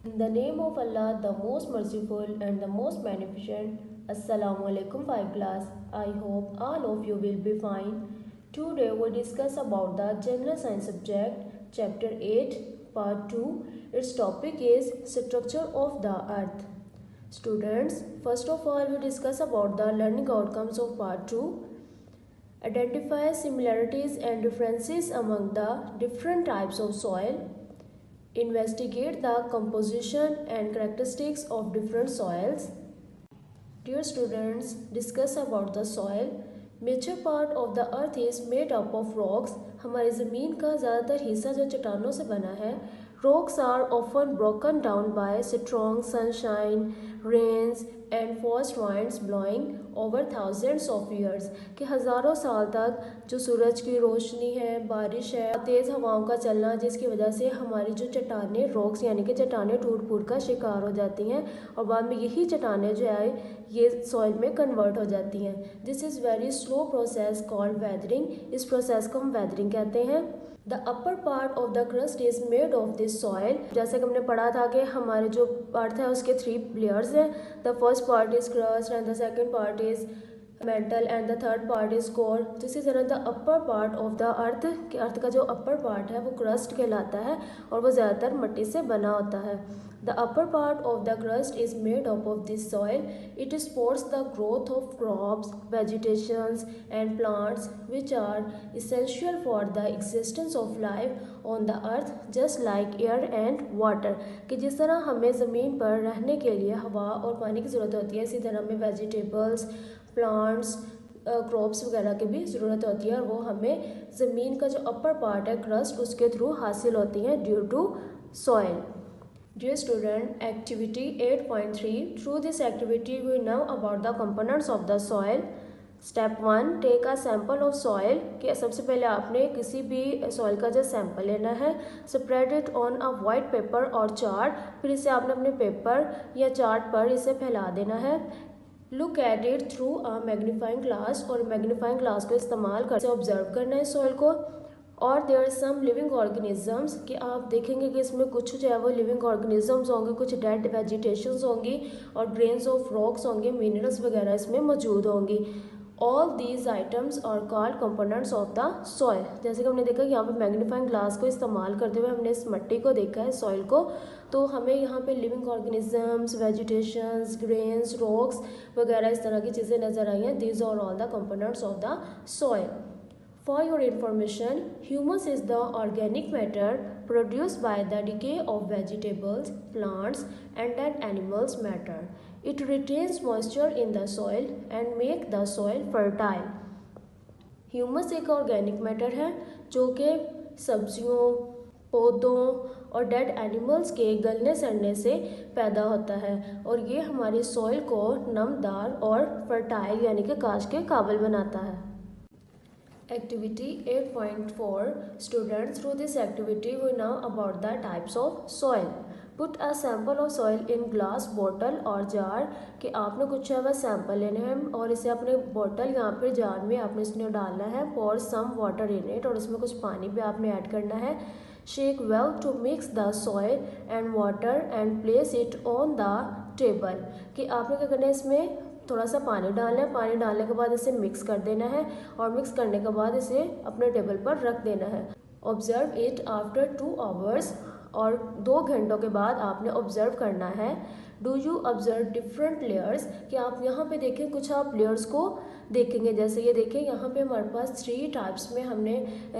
In the name of Allah, the most merciful and the most beneficent. Assalamu alaikum 5 class. I hope all of you will be fine. Today we discuss about the general science subject, chapter 8, part 2. Its topic is structure of the earth. Students, first of all we discuss about the learning outcomes of part 2. Identify similarities and differences among the different types of soil. Investigate the composition and characteristics of different soils. Dear students, discuss about the soil. Major part of the earth is made up of rocks. हमारी ज़मीन का ज़्यादातर हिस्सा जो चट्टानों से बना है. Rocks are often broken down by strong sunshine, rains and forest winds blowing over thousands of years. कि हज़ारों साल तक जो सूरज की रोशनी है, बारिश है, तेज़ हवाओं का चलना, जिसकी वजह से हमारी जो चट्टानें रॉक्स यानी कि चट्टानें टूट फूट का शिकार हो जाती हैं और बाद में यही चट्टानें जो है ये सॉइल में कन्वर्ट हो जाती हैं. This is very slow process called weathering. इस प्रोसेस को हम वेदरिंग कहते हैं. The upper part of the crust is made of this soil. जैसे कि हमने पढ़ा था कि हमारे जो अर्थ है उसके 3 लेयर्स हैं. The first part is crust and the second part is mental and the third part is core. तो इसी तरह the upper part of the earth का जो अपर पार्ट है वो क्रस्ट कहलाता है और वो ज़्यादातर मिट्टी से बना होता है. The upper part of the crust is made up of this soil. It supports the growth of crops, vegetations and plants which are essential for the existence of life on the earth just like air and water. कि जिस तरह हमें ज़मीन पर रहने के लिए हवा और पानी की ज़रूरत होती है, इसी तरह हमें वेजिटेबल्स, प्लांट्स, क्रॉप्स वगैरह की भी ज़रूरत होती है और वो हमें ज़मीन का जो अपर पार्ट है क्रस्ट उसके थ्रू हासिल होती हैं due to soil. Dear student, activity 8.3. Through this activity, we know about the components of the soil. Step 1. Take a sample of soil. कि सबसे पहले आपने किसी भी soil का जो sample लेना है. Spread it on a white paper or chart. फिर इसे आपने अपने पेपर या चार्ट पर इसे फैला देना है. Look at it through a magnifying glass. और magnifying glass को इस्तेमाल कर ऑब्जर्व करना है soil को. और there are some living organisms कि आप देखेंगे कि इसमें कुछ जो है वो लिविंग ऑर्गेनिजम्स होंगे, कुछ डेड वेजिटेशंस होंगी और ग्रेन्स ऑफ रॉक्स होंगे, मिनरल्स वगैरह इसमें मौजूद होंगी. All these items are called components of the soil. जैसे कि हमने देखा कि यहाँ पे मैग्नीफाइंग ग्लास को इस्तेमाल करते हुए हमने इस मिट्टी को देखा है, सॉइल को. तो हमें यहाँ पे living organisms, vegetations, grains, rocks वगैरह इस तरह की चीज़ें नज़र आई हैं. These are all the components of the soil. For your information, humus is the organic matter produced by the decay of vegetables, plants and dead animals matter. It retains moisture in the soil and make the soil fertile. Humus एक organic matter है जो कि सब्जियों, पौधों और dead animals के गलने सड़ने से पैदा होता है और ये हमारी सॉइल को नमदार और फर्टाइल यानी कि काश के काबिल बनाता है. Activity 8.4. Students, through this activity we know about the types of soil. Put a sample of soil in glass bottle or jar. कि आपने कुछ है वह सैम्पल लेने हैं और इसे अपने बॉटल यहाँ पे जार में आपने इसमें डालना है. pour some water in it और इसमें कुछ पानी भी आपने ऐड करना है. Shake well to mix the soil and water and place it on the table. कि आपने क्या करना है, इसमें थोड़ा सा पानी डालना है. पानी डालने के बाद इसे मिक्स कर देना है और मिक्स करने के बाद इसे अपने टेबल पर रख देना है. ऑब्जर्व इट आफ्टर 2 hours और 2 घंटों के बाद आपने ऑब्जर्व करना है. Do you observe different layers कि आप यहाँ पे देखें, कुछ आप लेयर्स को देखेंगे. जैसे ये देखें, यहाँ पे हमारे पास 3 टाइप्स में हमने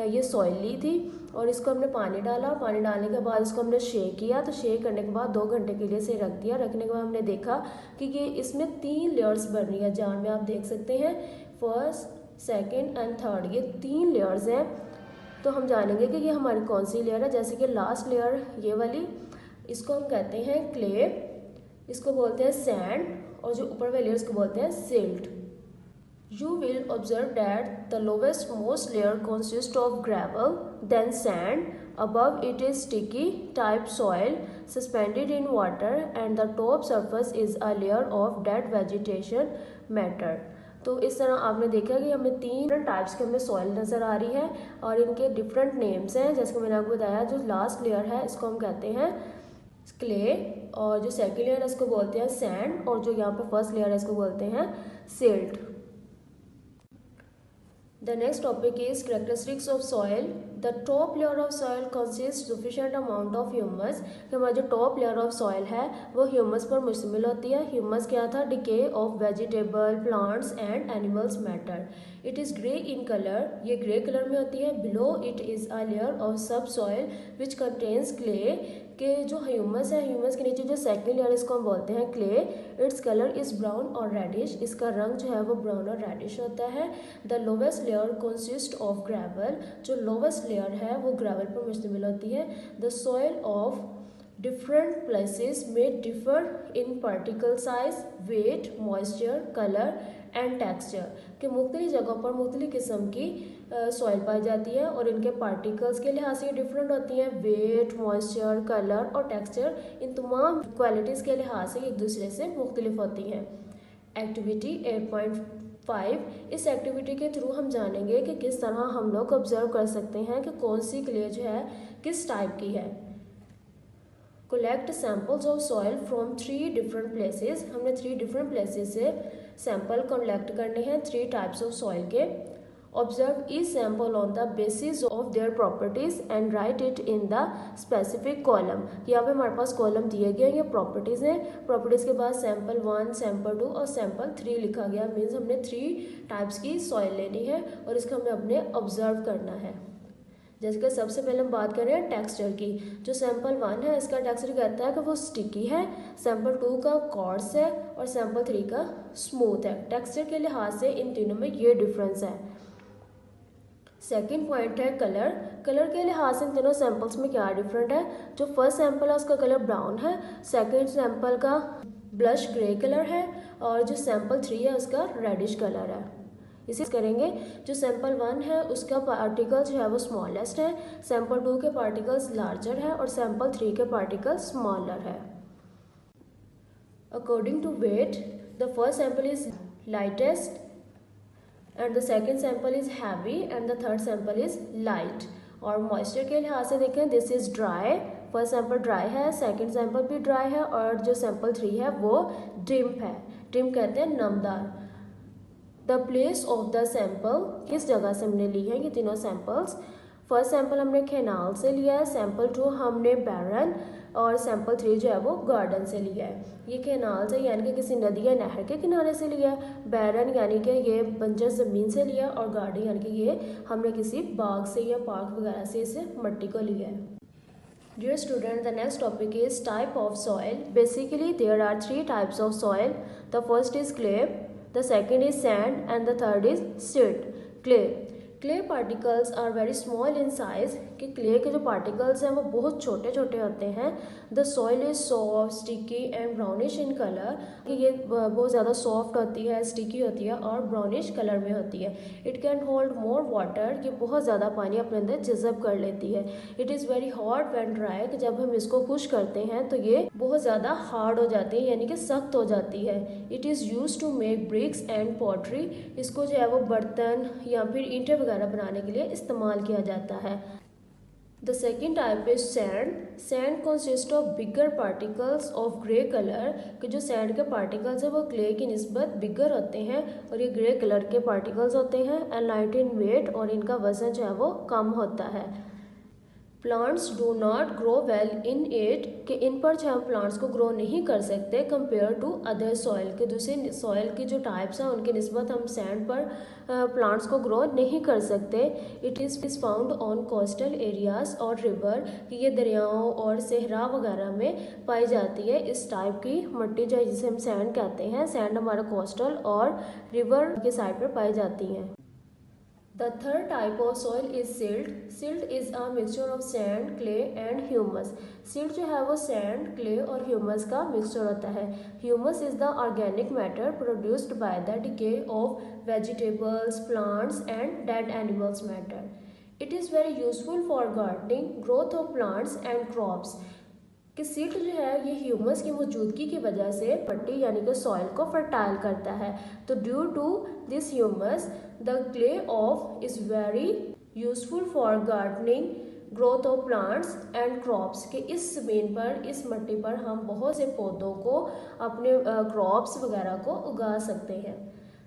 ये सॉइल ली थी और इसको हमने पानी डाला. पानी डालने के बाद इसको हमने शेक किया. तो शेक करने के बाद 2 घंटे के लिए इसे रख दिया. रखने के बाद हमने देखा कि ये इसमें 3 लेयर्स बन रही है. जार में आप देख सकते हैं फर्स्ट, सेकेंड एंड थर्ड, ये 3 लेयर्स हैं. तो हम जानेंगे कि ये हमारी कौन सी लेयर है. जैसे कि लास्ट लेयर ये वाली, इसको हम कहते हैं क्ले, इसको बोलते हैं सैंड और जो ऊपर वाली लेयर इसको बोलते हैं silt. You will observe that the lowest most layer consists of gravel, then sand. Above it is sticky type soil suspended in water, and the top surface is a layer of dead vegetation matter. तो इस तरह आपने देखा कि हमें 3 types के हमें soil नज़र आ रही है और इनके डिफरेंट नेम्स हैं. जैसे कि मैंने आपको बताया, जो लास्ट लेयर है इसको हम कहते हैं क्ले, और जो सेकेंड लेयर है इसको बोलते हैं सैंड, और जो यहाँ पे फर्स्ट लेयर है इसको बोलते हैं silt. The next topic is characteristics of soil. The top layer of soil consists sufficient amount of humus. कि हमारा जो टॉप लेयर ऑफ सॉइल है वो ह्यूमस पर मुश्तमिल होती है। ह्यूमस क्या था? Decay of vegetable, plants and animals matter. It is grey in colour, ये ग्रे कलर में होती है। Below it is a layer of सब सॉइल विच कंटेन्स क्ले, के जो ह्यूमस है, ह्यूमस के नीचे जो सेकेंड लेयर इसको हम बोलते हैं clay. Its colour is brown और रेडिश, इसका रंग जो है वो ब्राउन और रेडिश होता है। The lowest layer consist of gravel, जो लोवेस्ट लेयर है वो ग्रेवल पर मुश्तमिल होती है। The soil of different places may differ in particle size, weight, moisture, color and texture, कि मुख्तलिफ जगहों पर मुख्तलिफ किस्म की सॉइल पाई जाती है और इनके पार्टिकल्स के लिहाज से डिफरेंट होती हैं। वेट, मॉइस्चर, कलर और टेक्सचर, इन तमाम क्वालिटीज़ के लिहाज से एक दूसरे से मुख्तलिफ होती हैं। एक्टिविटी 8.5, इस एक्टिविटी के थ्रू हम जानेंगे कि किस तरह हम लोग ऑब्जर्व कर सकते हैं कि कौन सी क्ले जो है किस टाइप की है। Collect samples of soil from 3 different places, हमने 3 डिफरेंट प्लेसेस से सैम्पल कलेक्ट करने हैं 3 टाइप्स ऑफ सॉइल के। Observe each sample on the basis of their properties and right it in the specific column. यहाँ पे हमारे पास कॉलम दिए गए हैं, ये प्रॉपर्टीज़ हैं। प्रॉपर्टीज़ के बाद सैम्पल 1, सैम्पल 2 और सैम्पल 3 लिखा गया। मीन्स हमने 3 टाइप्स की सॉइल लेनी है और इसका हमें अपने ऑब्जर्व करना है। जैसे कि सबसे पहले हम बात करें टेक्सचर की। जो सैम्पल 1 है इसका टेक्सचर कहता है कि वो स्टिकी है, सैम्पल 2 का कॉर्स है और सैम्पल 3 का स्मूथ है। टेक्सचर के लिहाज से इन तीनों में ये डिफरेंस है। सेकेंड पॉइंट है कलर। कलर के लिहाज से इन तीनों सैम्पल्स में क्या डिफरेंट है? जो फर्स्ट सैम्पल है उसका कलर ब्राउन है, सेकेंड सैम्पल का ब्लश ग्रे कलर है और जो सैम्पल 3 है उसका रेडिश कलर है। इसी करेंगे, जो सैम्पल 1 है उसका पार्टिकल जो है वो स्मॉलेस्ट है, सैम्पल 2 के पार्टिकल्स लार्जर है और सैम्पल 3 के पार्टिकल्स स्मॉलर है। According to weight, the first sample is lightest and the second sample is heavy and the third sample is light. और मॉइस्चर के लिहाज से देखें, this is dry, first sample dry है, सेकेंड सैम्पल भी dry है और जो सैम्पल 3 है वो डिम्प है। डिम्प कहते हैं नमदार। The place of the sample, किस जगह से हमने ली है ये तीनों सैम्पल्स। फर्स्ट सैम्पल हमने कैनाल से लिया है, सैम्पल 2 हमने बैरन और सैम्पल 3 जो है वो गार्डन से लिया है। ये कैनाल से यानी कि किसी नदी या नहर के किनारे से लिया है, बैरन यानी कि ये बंजर ज़मीन से लिया और गार्डन यानी कि ये हमने किसी बाग से या पार्क वगैरह से इसे मिट्टी को लिया है। Dear student, the next topic is type of soil. Basically, there are 3 types of soil. The first is clay, the second is sand and the third is silt. Clay particles are very small in size, कि clay के जो particles हैं वो बहुत छोटे छोटे होते हैं। The soil is soft, sticky and brownish in color, कि ये बहुत ज़्यादा soft होती है, sticky होती है और brownish color में होती है। It can hold more water, ये बहुत ज़्यादा पानी अपने अंदर जज़ब कर लेती है। It is very hard when dry, कि जब हम इसको खुश करते हैं तो ये बहुत ज़्यादा hard हो जाती है यानी कि सख्त हो जाती है। It is used to make bricks and pottery, इसको जो है वो बर्तन या फिर ईंटें वगैरह बनाने के लिए इस्तेमाल किया जाता है। The second type is sand. Sand consists of bigger particles of grey color, कि जो sand के particles है वो clay की निस्बत bigger होते हैं और ये grey color के particles होते हैं and light in weight, और इनका वजन जो है वो कम होता है। Plants do not grow well in it, कि इन पर जो हम प्लांट्स को ग्रो नहीं कर सकते कंपेयर टू अदर सॉइल, के दूसरे सॉइल की जो टाइप्स हैं उनके निस्बत हम सैंड पर प्लांट्स को ग्रो नहीं कर सकते। It is found on coastal areas और रिवर, कि ये दरियाओं और सहरा वगैरह में पाई जाती है। इस टाइप की मिट्टी जो है जिसे हम सैंड कहते हैं, सैंड हमारा कोस्टल और रिवर के साइड पर पाई जाती हैं। The third type of soil is silt. Silt is a mixture of sand, clay and humus. Silt जो है वो sand, clay और humus का mixture होता है। Humus is the organic matter produced by the decay of vegetables, plants and dead animals matter. It is very useful for gardening, growth of plants and crops. कि silt जो है ये humus की मौजूदगी की वजह से मिट्टी यानी कि सॉइल को फर्टाइल करता है। तो due to this humus the clay of is very useful for gardening, growth of plants and crops, कि इस ज़मीन पर, इस मिट्टी पर हम बहुत से पौधों को, अपने क्रॉप्स वगैरह को उगा सकते हैं।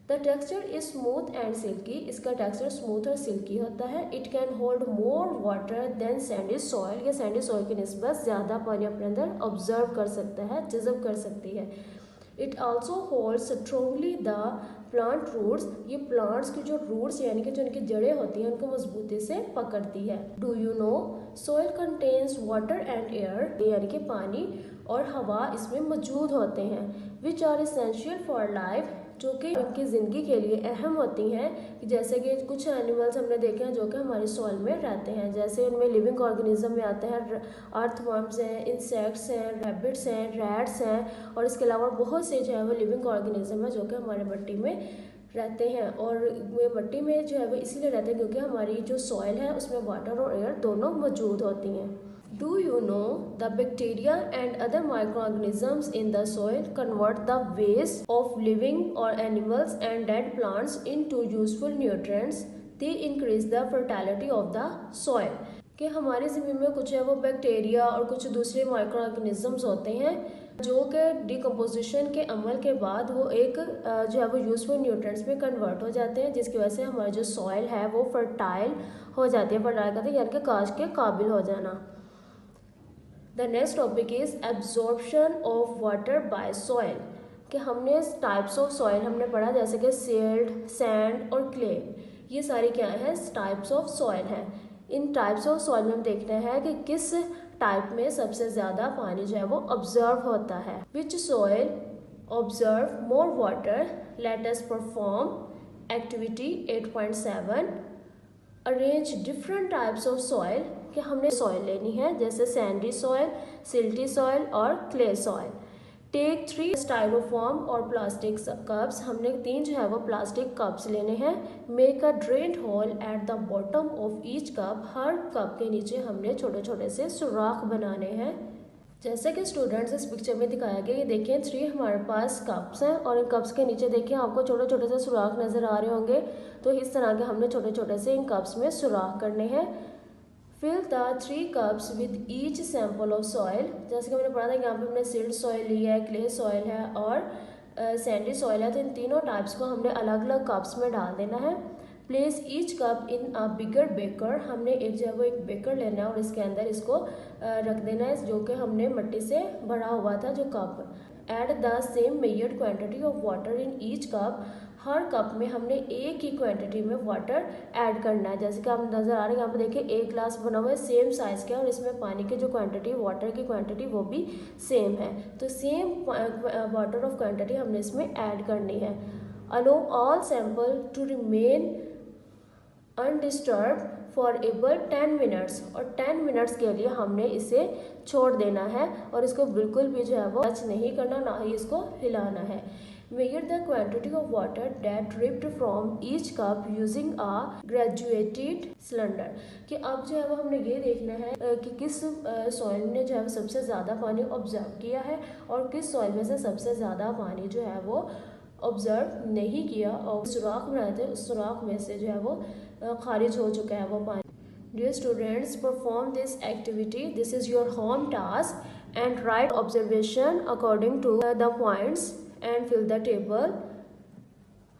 The texture is smooth and silky, इसका टेक्सचर स्मूथ और सिल्की होता है। It can hold more water than sandy soil, ये सैंडी सॉइल की निस्बत ज़्यादा पानी अपने अंदर ऑब्जर्व कर सकता है, जज़ब कर सकती है। It also hold strongly the plant roots, ये प्लांट्स की जो रूट्स यानी कि जो इनकी जड़ें होती हैं उनको मजबूती से पकड़ती है। Do you know soil contains water and air, यानी कि पानी और हवा इसमें मौजूद होते हैं। Which are essential for life, जो कि उनकी ज़िंदगी के लिए अहम होती हैं। जैसे कि कुछ एनिमल्स हमने देखे हैं जो कि हमारी सॉइल में रहते हैं, जैसे उनमें लिविंग ऑर्गेनिज्म में आते हैं अर्थवर्म्स हैं, इंसेक्ट्स हैं, रैबिट्स हैं, रैट्स हैं, और इसके अलावा बहुत से जो है वो लिविंग ऑर्गेनिज्म है जो कि हमारे मिट्टी में रहते हैं। और वे मिट्टी में जो है वो इसीलिए रहते हैं क्योंकि हमारी जो सॉइल है उसमें वाटर और एयर दोनों मौजूद होती हैं। Do you know the bacteria and other microorganisms in the soil convert the waste of living or animals and dead plants into useful nutrients? They increase the fertility of the soil. कि हमारी ज़मीन में कुछ है वो bacteria और कुछ दूसरे माइक्रो ऑर्गेनिजम्स होते हैं जो कि डिकम्पोजिशन के अमल के बाद वो एक जो है वो यूजफुल न्यूट्रिएंट्स में कन्वर्ट हो जाते हैं, जिसकी वजह से हमारी जो सॉइल है वो फर्टाइल हो जाती है। फर्टाइल कहते हैं यानी कि काश्त के काबिल हो जाना। The next topic is absorption of water bye soil, कि हमने टाइप्स ऑफ सॉइल हमने पढ़ा, जैसे कि सिल्ट, सैंड और क्ले, ये सारी क्या है टाइप्स ऑफ सॉइल है। इन टाइप्स ऑफ सॉइल में हम देखना है कि किस टाइप में सबसे ज़्यादा पानी जो है वो ऑब्जर्व होता है। विच soil observe more water, let us perform activity 8.7। Arrange different types of soil, कि हमने सॉइल लेनी है जैसे सैंडी सॉइल, सिल्टी सॉइल और क्ले सॉइल। टेक 3 स्टाइलोफॉर्म और प्लास्टिक कप्स, हमने 3 जो है वो प्लास्टिक कप्स लेने हैं। Make a drain hole at the bottom of each cup, हर कप के नीचे हमने छोटे छोटे से सुराख बनाने हैं। जैसे कि स्टूडेंट्स इस पिक्चर में दिखाया गया, ये देखिए 3 हमारे पास कप्स हैं और इन कप्स के नीचे देखिए आपको छोटे छोटे से सुराख नज़र आ रहे होंगे। तो इस तरह के हमने छोटे छोटे से इन कप्स में सुराख करने हैं। Fill the 3 cups with each sample of soil, जैसे कि हमने पढ़ा था यहाँ पे हमने सिल्ट सॉइल लिया है, क्ले सॉइल है और सैंडी सॉइल है। तो इन तीनों टाइप्स को हमने अलग अलग कप्स में डाल देना है। प्लेस ईच कप इन अ बिगर बेकर, हमने एक जो है वो एक बेकर लेना है और इसके अंदर इसको रख देना है जो कि हमने मिट्टी से भरा हुआ था जो कप। Add the same measured quantity of water in each cup, हर कप में हमने एक ही क्वांटिटी में वाटर ऐड करना है। जैसे कि आप नज़र आ रहे हैं यहाँ पे देखिए एक ग्लास बना हुआ है सेम साइज़ का और इसमें पानी की जो क्वांटिटी, वाटर की क्वांटिटी वो भी सेम है। तो सेम वाटर ऑफ क्वांटिटी हमने इसमें ऐड करनी है। Allow all sample to remain undisturbed for able 10 minutes, और 10 मिनट्स के लिए हमने इसे छोड़ देना है और इसको बिल्कुल भी जो है वो टच नहीं करना, ना ही इसको हिलाना है। Measure the quantity of water that dripped from each cup using a graduated cylinder, कि अब जो है वो हमने ये देखना है कि किस सॉइल ने जो है वो सबसे ज़्यादा पानी ऑब्जर्व किया है और किस सॉइल में से सबसे ज़्यादा पानी जो है वो ऑब्जर्व नहीं किया और सुराख बनाए थे उस सुराख में से जो है वो खारिज हो चुका है वो पानी। Dear students, perform this activity. This is your home task and write observation according to the points and fill the table.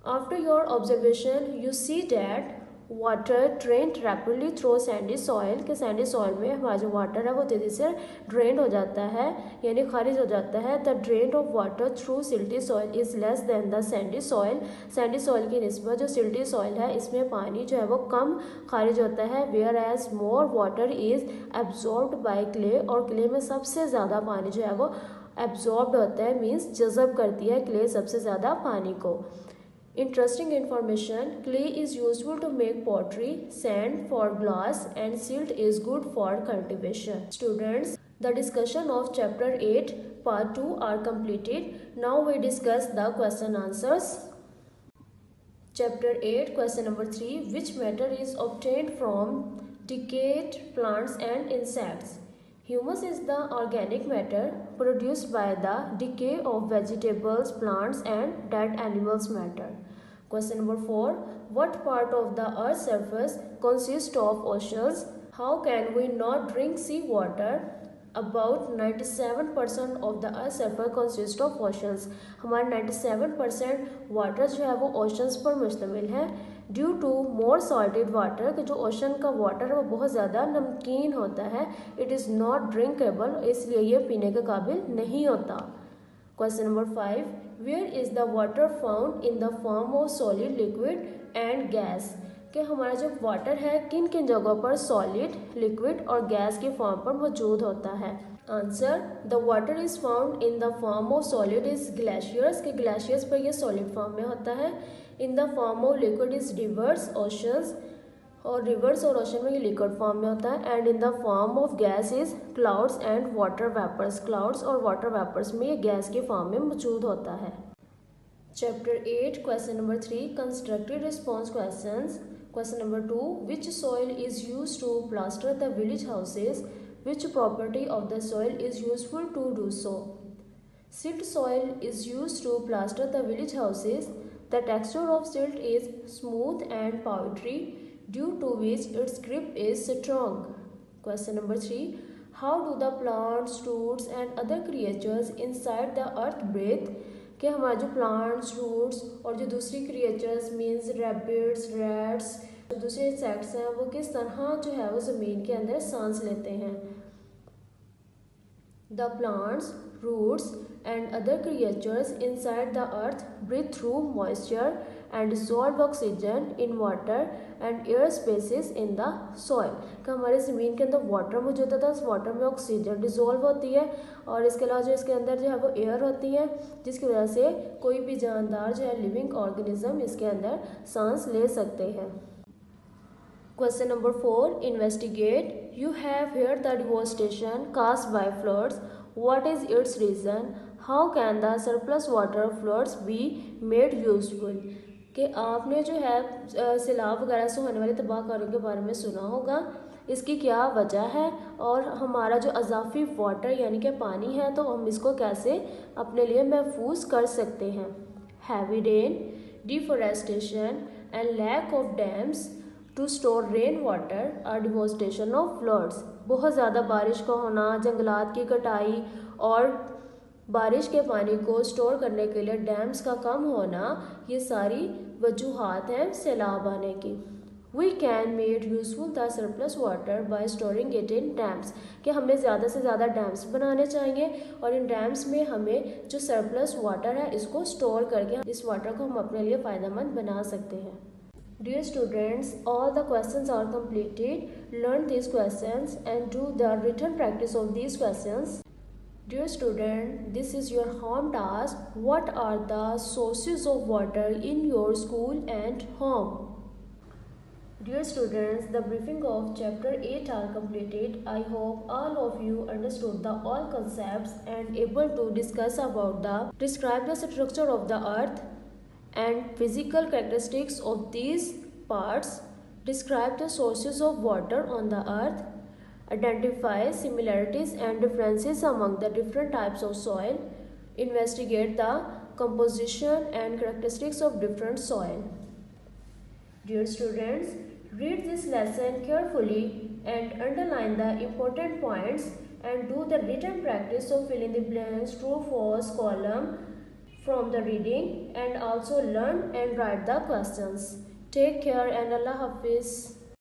After your observation, you see that water drained rapidly through sandy soil, कि sandy soil में हमारा जो water है वो तेज़ी से drained हो जाता है यानी खारिज हो जाता है। The drain of water through silty soil is less than the sandy soil. sandy soil की निस्बत जो silty soil है इसमें पानी जो है वो कम खारिज होता है। Whereas more water is absorbed by clay, और clay में सबसे ज़्यादा पानी जो है वो एब्जॉर्ब होता है, मीन्स जज़ब करती है क्ले सबसे ज़्यादा पानी को। Interesting information, clay is useful to make pottery, sand for glass and silt is good for cultivation. Students, the discussion of chapter 8 part 2 are completed. Now we discuss the question answers. Chapter 8 question number 3, which matter is obtained from decayed plants and insects? Humus is the organic matter produced by the decay of vegetables, plants and dead animals matter. Question number 4, what part of the earth's surface consists of oceans? How can we not drink sea water? About 97% of the earth surface consist of oceans. हमारा 97% water जो है वो oceans पर मुश्तमिल है। Due to more salted water, कि जो ocean का वाटर है वो बहुत ज़्यादा नमकीन होता है, इट इज़ नॉट ड्रिंकेबल, इसलिए ये पीने के काबिल नहीं होता। Question number 5, where is the water found in the form of solid, liquid and gas? कि हमारा जो वाटर है किन किन जगहों पर सॉलिड, लिक्विड और गैस के फॉर्म पर मौजूद होता है? Answer, the water is found in the form of solid is glaciers, के ग्लेशियर्स पर यह सॉलिड फॉर्म में होता है। In the form of liquid is rivers, oceans, और रिवर्स और ओशन में ये लिक्विड फॉर्म में होता है। And in the form of gas is clouds and water vapours, clouds और वाटर वेपर्स में ये गैस के फॉर्म में मौजूद होता है। Chapter 8, question number 3, constructive response questions. Question number 2, which soil is used to plaster the village houses? Which property of the soil is useful to do so? Silt soil is used to plaster the village houses. The texture of silt is smooth and powdery, due to which its grip is strong. Question number 3, how do the plants, roots and other creatures inside the earth breathe? कि हमारे जो plants, roots और जो दूसरी creatures means rabbits, rats, जो दूसरे insects हैं वो किस तरह जो है वो ज़मीन के अंदर सांस लेते हैं? The plants, roots and other creatures inside the earth breathe through moisture and dissolve oxygen in water and air spaces in the soil. कि हमारे ज़मीन के अंदर वाटर मौजूद होता है, उस वाटर में ऑक्सीजन डिसॉल्व होती है और इसके अलावा जो इसके अंदर जो है वो एयर होती है, जिसकी वजह से कोई भी जानदार जो है लिविंग ऑर्गेनिज्म इसके अंदर सांस ले सकते हैं। Question number 4, investigate. You have heard the devastation caused by floods. What is its reason? How can the surplus water floods be made useful? कि आपने जो है सैलाब वगैरह से होने वाले तबाहकारियों के बारे में सुना होगा, इसकी क्या वजह है और हमारा जो अजाफी वाटर यानी कि पानी है तो हम इसको कैसे अपने लिए महफूज कर सकते हैं? Heavy rain, deforestation and lack of dams to store rain water और डिवोस्टेशन ऑफ फ्लड्स। बहुत ज़्यादा बारिश का होना, जंगलात की कटाई और बारिश के पानी को स्टोर करने के लिए डैम्स का कम होना, ये सारी वजूहात हैं सैलाब आने की। We can made useful the surplus water by storing it in dams, कि हमें ज़्यादा से ज़्यादा डैम्स बनाने चाहिए और इन डैम्स में हमें जो सरप्लस वाटर है इसको स्टोर करके इस वाटर को हम अपने लिए फ़ायदेमंद बना सकते हैं। Dear students, all the questions are completed. Learn these questions and do the written practice of these questions. Dear student, this is your home task. What are the sources of water in your school and home? Dear students, the briefing of chapter 8 are completed. I hope all of you understood the all concepts and able to discuss about describe the structure of the earth and physical characteristics of these parts, describe the sources of water on the earth, identify similarities and differences among the different types of soil, investigate the composition and characteristics of different soil. Dear students, read this lesson carefully and underline the important points and do the written practice of filling the blanks, true, false column from the reading, and also learn and write the questions. Take care and Allah Hafiz.